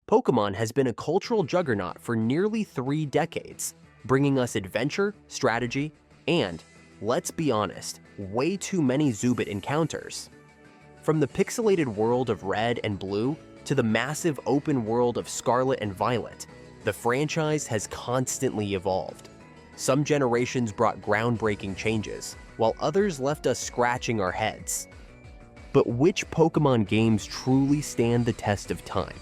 Pokémon has been a cultural juggernaut for nearly 3 decades, bringing us adventure, strategy, and, let's be honest, way too many Zubat encounters. From the pixelated world of Red and Blue to the massive open world of Scarlet and Violet, the franchise has constantly evolved. Some generations brought groundbreaking changes, while others left us scratching our heads. But which Pokémon games truly stand the test of time?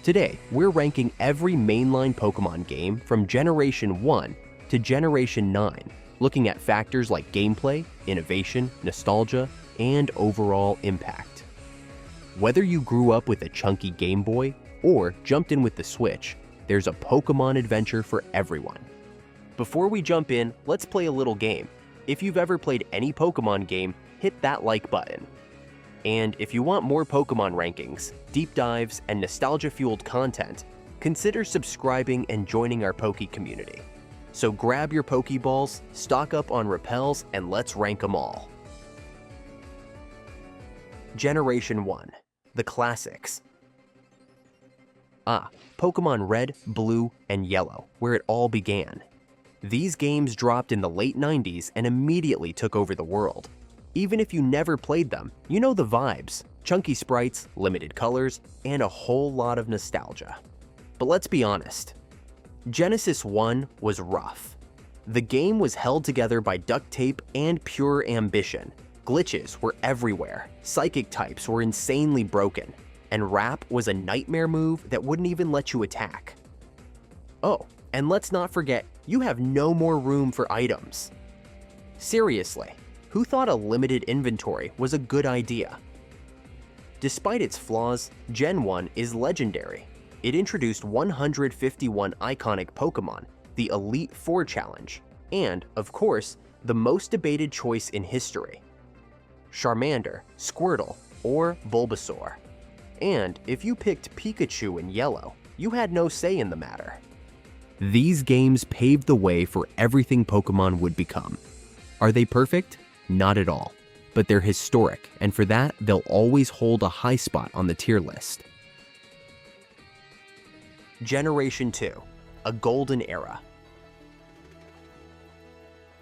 Today, we're ranking every mainline Pokémon game from Generation 1 to Generation 9, looking at factors like gameplay, innovation, nostalgia, and overall impact. Whether you grew up with a chunky Game Boy or jumped in with the Switch, there's a Pokémon adventure for everyone. Before we jump in, let's play a little game. If you've ever played any Pokémon game, hit that like button. And if you want more Pokémon rankings, deep dives, and nostalgia-fueled content, consider subscribing and joining our Poké community. So grab your Pokéballs, stock up on repels, and let's rank them all. Generation 1. The Classics. Pokémon Red, Blue, and Yellow, where it all began. These games dropped in the late 90s and immediately took over the world. Even if you never played them, you know the vibes: chunky sprites, limited colors, and a whole lot of nostalgia. But let's be honest, Genesis 1 was rough. The game was held together by duct tape and pure ambition. Glitches were everywhere, psychic types were insanely broken, and Wrap was a nightmare move that wouldn't even let you attack. Oh, and let's not forget, you have no more room for items. Seriously, who thought a limited inventory was a good idea? Despite its flaws, Gen 1 is legendary. It introduced 151 iconic Pokémon, the Elite Four Challenge, and, of course, the most debated choice in history: Charmander, Squirtle, or Bulbasaur. And if you picked Pikachu in Yellow, you had no say in the matter. These games paved the way for everything Pokémon would become. Are they perfect? Not at all. But they're historic, and for that, they'll always hold a high spot on the tier list. Generation 2. A golden era.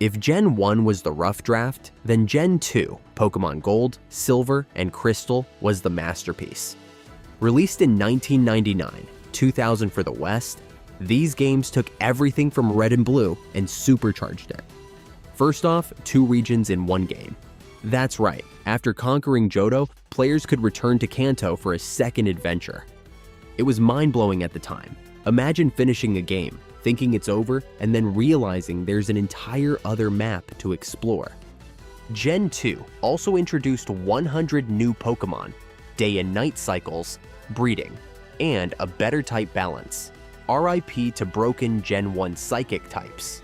If Gen 1 was the rough draft, then Gen 2, Pokémon Gold, Silver, and Crystal, was the masterpiece. Released in 1999, 2000 for the West, these games took everything from Red and Blue and supercharged it. First off, 2 regions in one game. That's right, after conquering Johto, players could return to Kanto for a second adventure. It was mind-blowing at the time. Imagine finishing a game, thinking it's over, and then realizing there's an entire other map to explore. Gen 2 also introduced 100 new Pokémon, day and night cycles, breeding, and a better type balance. RIP to broken Gen 1 psychic types.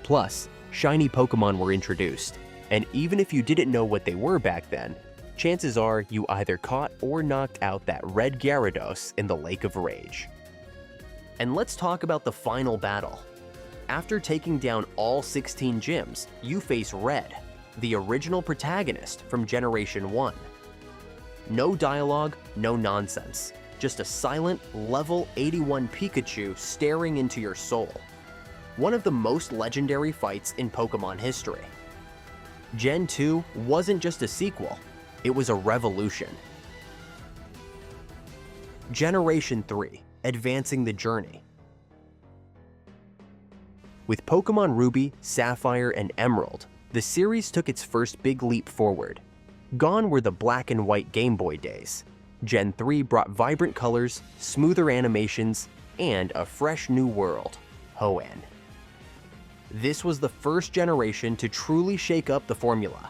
Plus, shiny Pokémon were introduced, and even if you didn't know what they were back then, chances are you either caught or knocked out that red Gyarados in the Lake of Rage. And let's talk about the final battle. After taking down all 16 gyms, you face Red, the original protagonist from Generation 1. No dialogue, no nonsense. Just a silent, level 81 Pikachu staring into your soul. One of the most legendary fights in Pokémon history. Gen 2 wasn't just a sequel, it was a revolution. Generation 3, advancing the journey. With Pokémon Ruby, Sapphire, and Emerald, the series took its first big leap forward. Gone were the black and white Game Boy days. Gen 3 brought vibrant colors, smoother animations, and a fresh new world, Hoenn. This was the first generation to truly shake up the formula.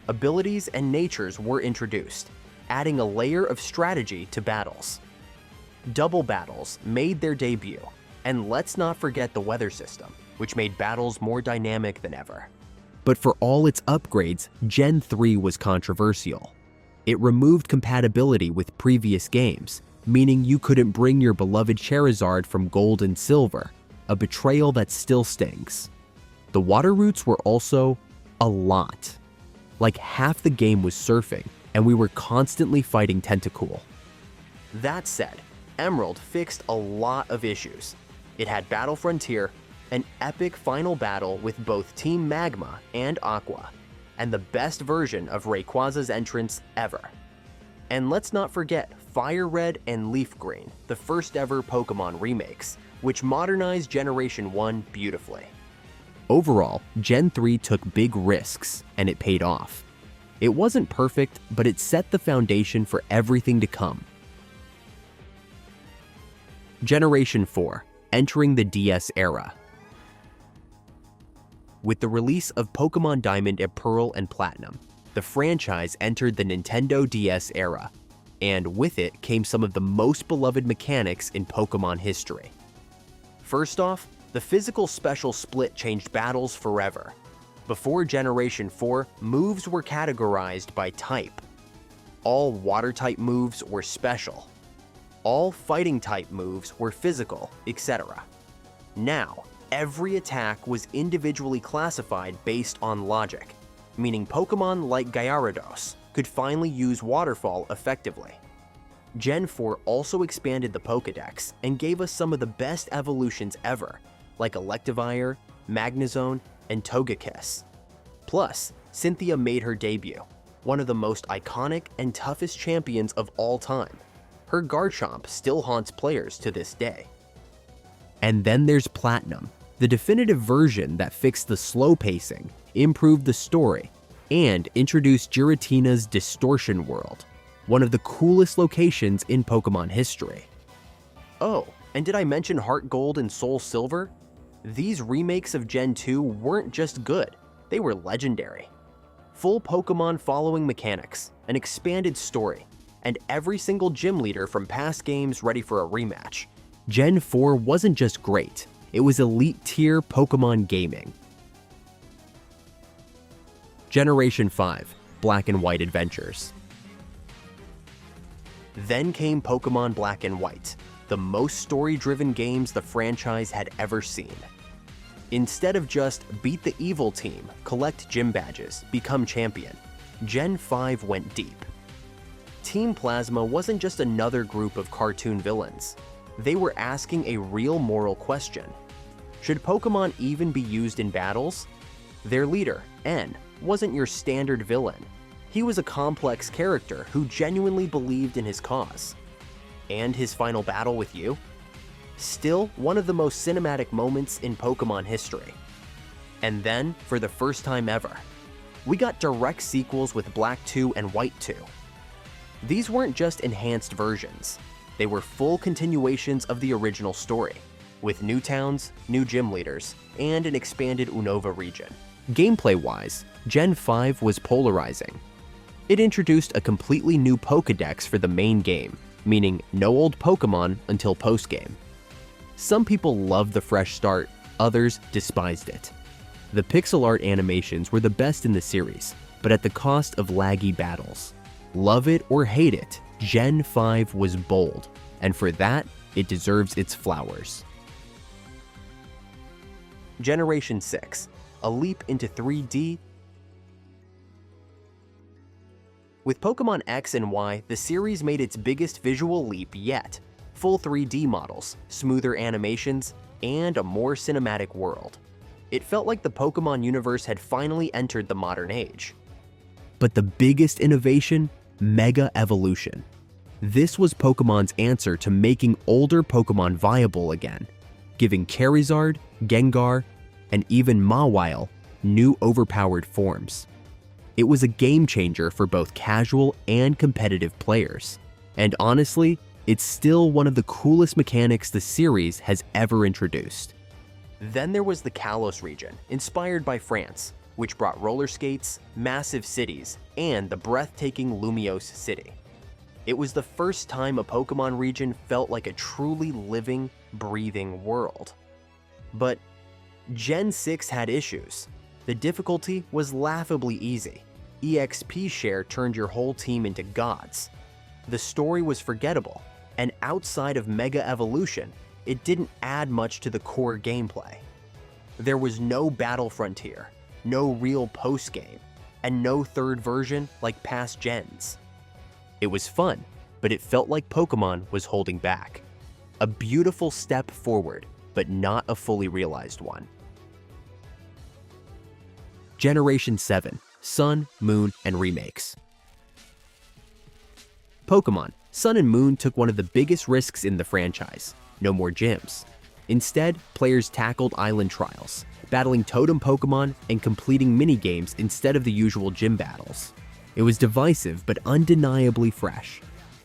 Abilities and natures were introduced, adding a layer of strategy to battles. Double battles made their debut, and let's not forget the weather system, which made battles more dynamic than ever. But for all its upgrades, Gen 3 was controversial. It removed compatibility with previous games, meaning you couldn't bring your beloved Charizard from Gold and Silver, a betrayal that still stings. The water routes were also a lot. Like half the game was surfing, and we were constantly fighting Tentacool. That said, Emerald fixed a lot of issues. It had Battle Frontier, an epic final battle with both Team Magma and Aqua, and the best version of Rayquaza's entrance ever. And let's not forget Fire Red and Leaf Green, the first ever Pokémon remakes, which modernized Generation 1 beautifully. Overall, Gen 3 took big risks, and it paid off. It wasn't perfect, but it set the foundation for everything to come. Generation 4, entering the DS era. With the release of Pokémon Diamond and Pearl and Platinum, the franchise entered the Nintendo DS era, and with it came some of the most beloved mechanics in Pokémon history. First off, the physical special split changed battles forever. Before Generation 4, moves were categorized by type. All water-type moves were special. All fighting-type moves were physical, etc. Now, every attack was individually classified based on logic, meaning Pokémon like Gyarados could finally use Waterfall effectively. Gen 4 also expanded the Pokédex and gave us some of the best evolutions ever, like Electivire, Magnezone, and Togekiss. Plus, Cynthia made her debut, one of the most iconic and toughest champions of all time. Her Garchomp still haunts players to this day. And then there's Platinum, the definitive version that fixed the slow pacing, improved the story, and introduced Giratina's Distortion World, one of the coolest locations in Pokémon history. Oh, and did I mention Heart Gold and Soul Silver? These remakes of Gen 2 weren't just good, they were legendary. Full Pokémon following mechanics, an expanded story, and every single gym leader from past games ready for a rematch. Gen 4 wasn't just great, it was elite tier Pokémon gaming. Generation 5, Black and White Adventures. Then came Pokémon Black and White, the most story-driven games the franchise had ever seen. Instead of just beat the evil team, collect gym badges, become champion, Gen 5 went deep. Team Plasma wasn't just another group of cartoon villains. They were asking a real moral question. Should Pokémon even be used in battles? Their leader, N, wasn't your standard villain. He was a complex character who genuinely believed in his cause. And his final battle with you? Still one of the most cinematic moments in Pokémon history. And then, for the first time ever, we got direct sequels with Black 2 and White 2. These weren't just enhanced versions, they were full continuations of the original story, with new towns, new gym leaders, and an expanded Unova region. Gameplay-wise, Gen 5 was polarizing. It introduced a completely new Pokédex for the main game, meaning no old Pokémon until post-game. Some people loved the fresh start, others despised it. The pixel art animations were the best in the series, but at the cost of laggy battles. Love it or hate it, Gen 5 was bold, and for that, it deserves its flowers. Generation 6, a leap into 3D. With Pokémon X and Y, the series made its biggest visual leap yet. Full 3D models, smoother animations, and a more cinematic world. It felt like the Pokémon universe had finally entered the modern age. But the biggest innovation? Mega Evolution. This was Pokémon's answer to making older Pokémon viable again, giving Charizard, Gengar, and even Mawile new overpowered forms. It was a game changer for both casual and competitive players. And honestly, it's still one of the coolest mechanics the series has ever introduced. Then there was the Kalos region, inspired by France, which brought roller skates, massive cities, and the breathtaking Lumiose City. It was the first time a Pokémon region felt like a truly living, breathing world. But Gen 6 had issues. The difficulty was laughably easy. EXP share turned your whole team into gods. The story was forgettable, and outside of Mega Evolution, it didn't add much to the core gameplay. There was no battle frontier, no real post-game, and no third version like past gens. It was fun, but it felt like Pokémon was holding back. A beautiful step forward, but not a fully realized one. Generation 7, Sun, Moon, and Remakes. Pokémon, Sun and Moon took one of the biggest risks in the franchise: no more gyms. Instead, players tackled island trials, battling totem Pokémon and completing mini-games instead of the usual gym battles. It was divisive but undeniably fresh.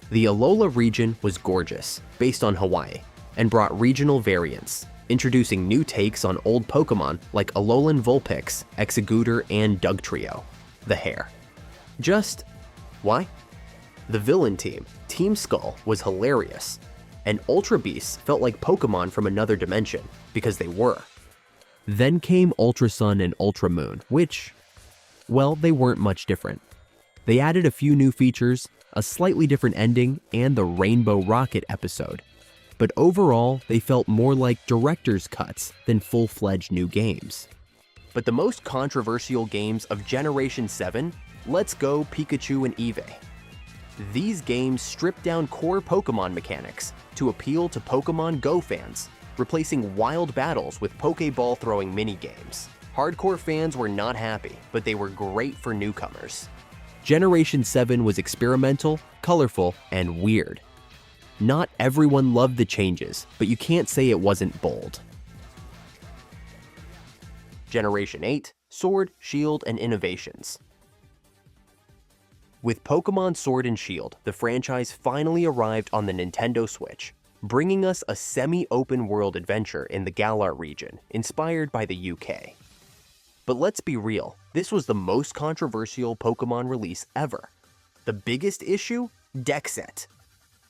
The Alola region was gorgeous, based on Hawaii, and brought regional variants, introducing new takes on old Pokémon like Alolan Vulpix, Exeggutor, and Dugtrio, the hare. Just why? The villain team, Team Skull, was hilarious, and Ultra Beasts felt like Pokémon from another dimension, because they were. Then came Ultra Sun and Ultra Moon, which, well, they weren't much different. They added a few new features, a slightly different ending, and the Rainbow Rocket episode. But overall, they felt more like director's cuts than full-fledged new games. But the most controversial games of Generation 7, Let's Go, Pikachu, and Eevee. These games stripped down core Pokémon mechanics to appeal to Pokémon Go fans, replacing wild battles with Pokéball throwing mini-games. Hardcore fans were not happy, but they were great for newcomers. Generation 7 was experimental, colorful, and weird. Not everyone loved the changes, but you can't say it wasn't bold. Generation 8, Sword, Shield, and Innovations. With Pokémon Sword and Shield, the franchise finally arrived on the Nintendo Switch, bringing us a semi-open world adventure in the Galar region, inspired by the UK. But let's be real, this was the most controversial Pokémon release ever. The biggest issue? Deck set.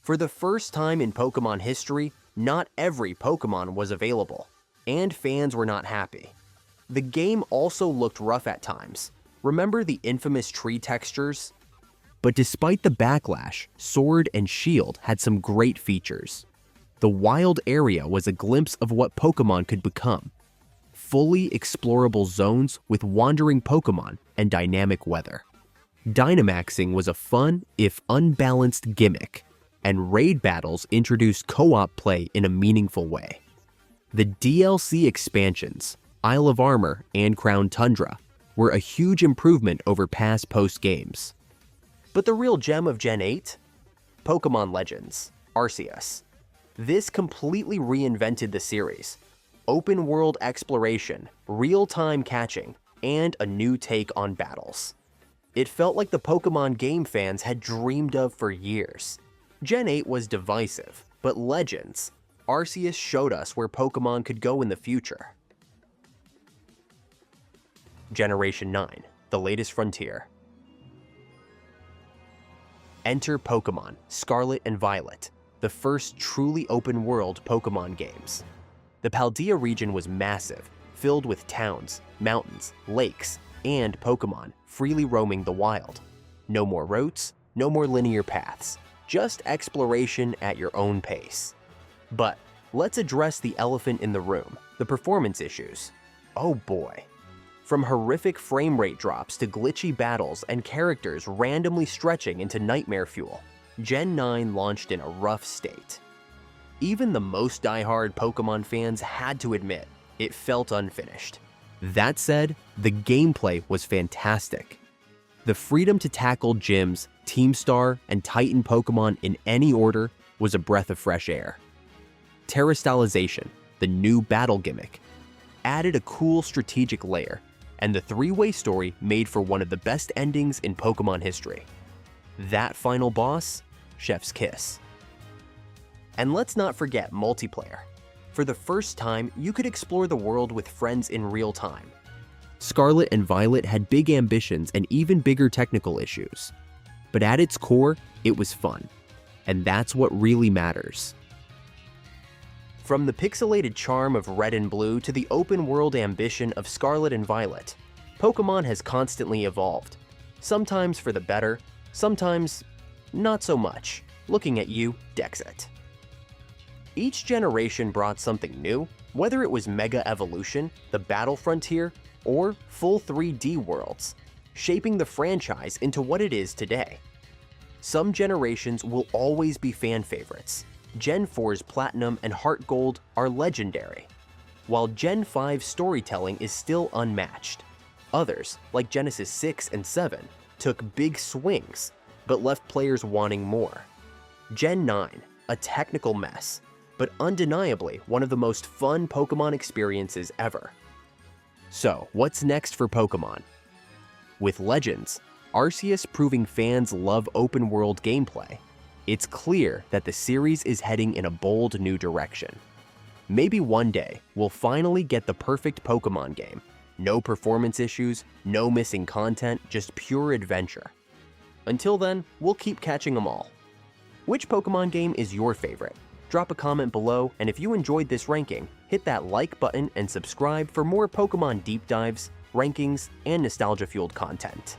For the first time in Pokémon history, not every Pokémon was available, and fans were not happy. The game also looked rough at times. Remember the infamous tree textures? But despite the backlash, Sword and Shield had some great features. The wild area was a glimpse of what Pokémon could become. Fully explorable zones with wandering Pokémon and dynamic weather. Dynamaxing was a fun, if unbalanced gimmick, and raid battles introduced co-op play in a meaningful way. The DLC expansions, Isle of Armor and Crown Tundra, were a huge improvement over past post games. But the real gem of Gen 8? Pokémon Legends, Arceus. This completely reinvented the series. Open world exploration, real-time catching, and a new take on battles. It felt like the Pokémon game fans had dreamed of for years. Gen 8 was divisive, but Legends, Arceus showed us where Pokémon could go in the future. Generation 9, the latest frontier. Enter Pokémon, Scarlet and Violet, the first truly open-world Pokémon games. The Paldea region was massive, filled with towns, mountains, lakes, and Pokémon freely roaming the wild. No more routes, no more linear paths, just exploration at your own pace. But let's address the elephant in the room, the performance issues. Oh boy. From horrific frame rate drops to glitchy battles and characters randomly stretching into nightmare fuel, Gen 9 launched in a rough state. Even the most diehard Pokémon fans had to admit it felt unfinished. That said, the gameplay was fantastic. The freedom to tackle gyms, Team Star, and Titan Pokémon in any order was a breath of fresh air. Terastallization, the new battle gimmick, added a cool strategic layer, and the three-way story made for one of the best endings in Pokémon history. That final boss? Chef's kiss. And let's not forget multiplayer. For the first time, you could explore the world with friends in real time. Scarlet and Violet had big ambitions and even bigger technical issues. But at its core, it was fun. And that's what really matters. From the pixelated charm of Red and Blue to the open-world ambition of Scarlet and Violet, Pokémon has constantly evolved. Sometimes for the better, sometimes not so much. Looking at you, Dexit. Each generation brought something new, whether it was Mega Evolution, the Battle Frontier, or full 3D worlds, shaping the franchise into what it is today. Some generations will always be fan favorites. Gen 4's Platinum and Heart Gold are legendary, while Gen 5's storytelling is still unmatched. Others, like Genesis 6 and 7, took big swings, but left players wanting more. Gen 9, a technical mess, but undeniably one of the most fun Pokémon experiences ever. So, what's next for Pokémon? With Legends, Arceus proving fans love open-world gameplay, it's clear that the series is heading in a bold new direction. Maybe one day, we'll finally get the perfect Pokémon game. No performance issues, no missing content, just pure adventure. Until then, we'll keep catching them all. Which Pokémon game is your favorite? Drop a comment below, and if you enjoyed this ranking, hit that like button and subscribe for more Pokémon deep dives, rankings, and nostalgia-fueled content.